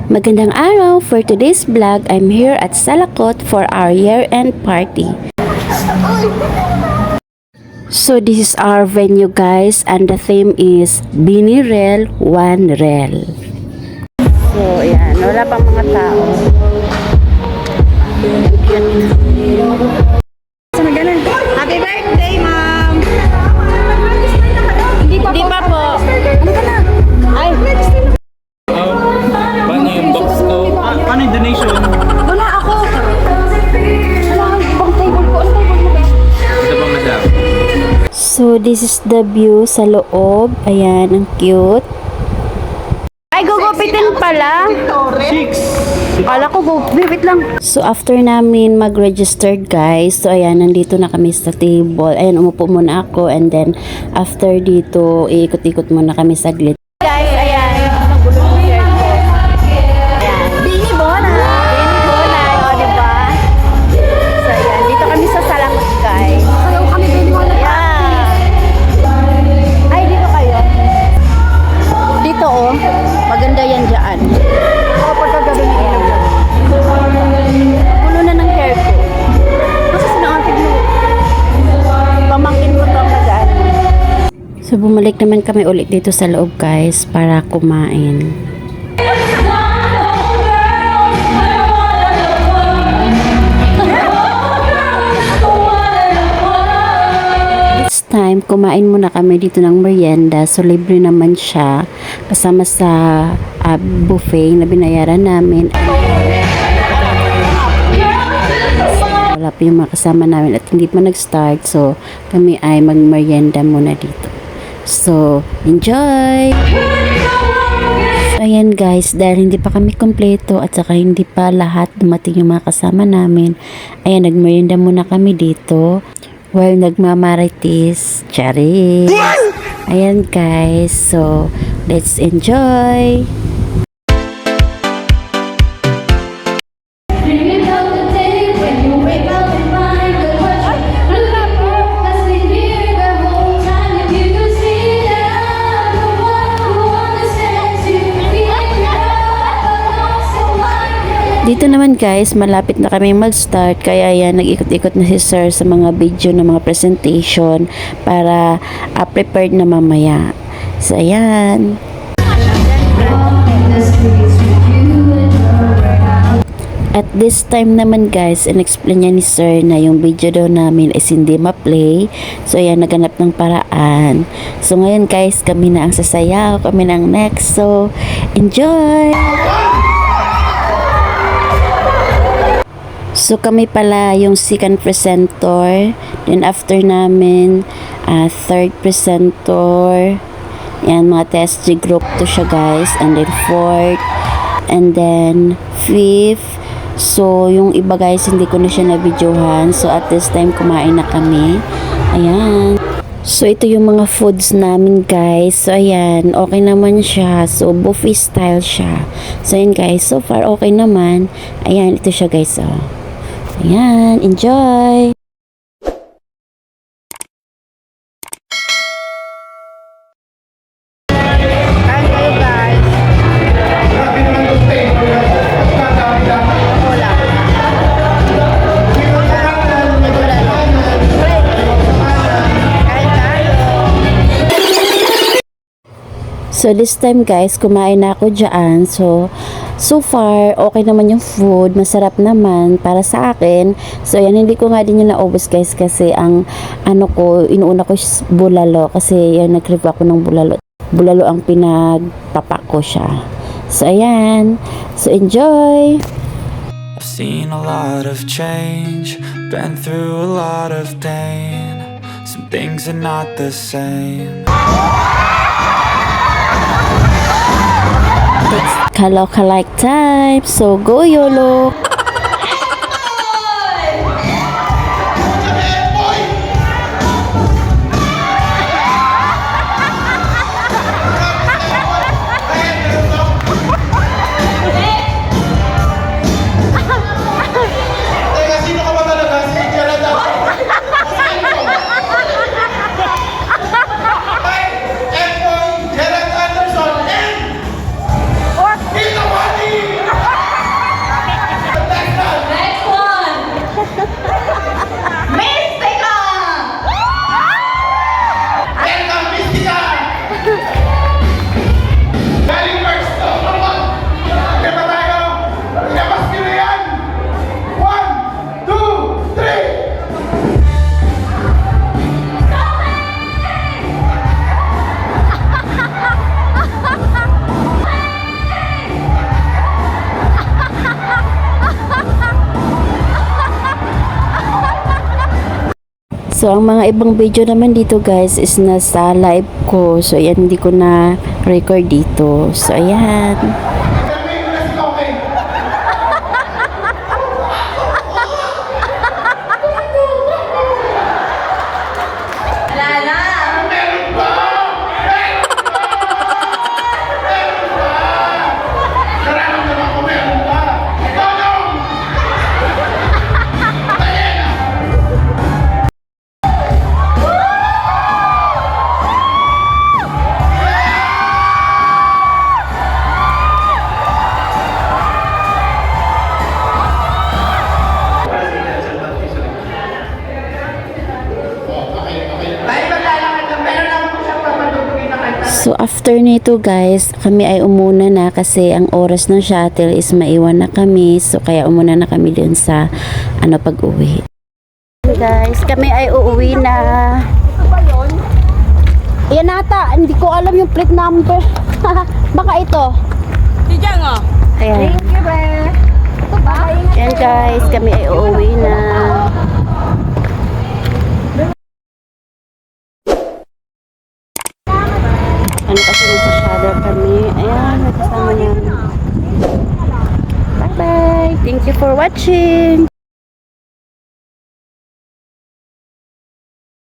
Magandang araw! For today's vlog, I'm here at Salakot for our year-end party. So this is our venue guys, and the theme is Binirel, One Rel. So ayan, wala pang mga tao. Happy birthday, ma'am! Hindi pa po. Ay, Paano yung box ko? Paano yung donation? wala ako. Wala ang ibang table ko. Ano table mo ba? Ito ba, madam? So this is the view sa loob. Ayan, ang cute. Ay, gugupitin pala. Kala ko wait lang. So after namin mag-registered guys, so ayan, nandito na kami sa table. Ayan, umupo muna ako, and then after dito, iikot-ikot muna kami saglit. Guys, ayan. Magulo yung shirt ko. Ayan. Bini Bonay. Bini Bonay, o diba? So ayan, dito kami sa Salakot guys. Ayaw kami Bini Bonay. Yeah. Ay, dito kayo. Dito oh, maganda yan dyan. Ako pagkagabi ng ilaw dyan. Pulo na ng hair ko. Kasi sinangatig mo. Pamangkin ko to magaan. So bumalik naman kami ulit dito sa loob guys para kumain. This time, kumain muna kami dito ng merienda. So libre naman siya kasama sa buffet na binayaran namin. Wala pa yung mga kasama namin at hindi pa nag-start, so kami ay mag-merienda muna dito. So, enjoy! So, ayan guys, dahil hindi pa kami kompleto at saka hindi pa lahat dumating yung mga kasama namin, ayan, nag-merienda muna kami dito while nagmamarites. Charis! Ayan guys, so let's enjoy! Dito naman guys, malapit na kaming mag-start, kaya yan, nag-ikot-ikot na si sir sa mga video ng mga presentation para prepared na mamaya. So ayan. At this time naman guys, in-explain niya ni sir na yung video daw namin is hindi ma-play. So ayan, naganap ng paraan. So ngayon guys, kami na ang sasayaw, kami na ang next. So enjoy! So kami pala yung second presenter, then after namin third presenter, yan, mga TSG group to siya guys, and then fourth, and then fifth. So yung iba guys, hindi ko na siya na-videohan, so at this time kumain na kami. Ayan, so ito yung mga foods namin guys. So ayan, okay naman siya, so buffet style siya. So ayan guys, so far okay naman. Ayan, ito siya guys, oh. Ayan, enjoy! Kain kayo guys. Wala. Kain tayo. So this time guys, kumain na ako dyan. So far, okay naman yung food. Masarap naman para sa akin. So yan, hindi ko nga din yung naubos guys kasi ang ano ko, inuuna ko is bulalo. Kasi yan, nag-review ako ng bulalo. Bulalo ang pinagpapak ko siya. So ayan. So enjoy! I've seen a lot of change, been through a lot of pain. Some things are not the same. Kaloka-like time. So go YOLO! Gerald Anderson and Peter Juan. So, ang mga ibang video naman dito guys is nasa live ko. So, ayan, hindi ko na record dito. So, ayan. So after nito guys, kami ay umuna na kasi ang oras ng shuttle is maiwan na kami. So kaya umuna na kami dun sa pag-uwi. Guys, kami ay uuwi na. Yan ata, hindi ko alam yung plate number. Baka ito. Ayan. Thank you, be. Bye. Yan guys, kami ay uuwi na. Kasi nasa shadow kami. Ayan, may kasama namin. Bye bye. Thank you for watching.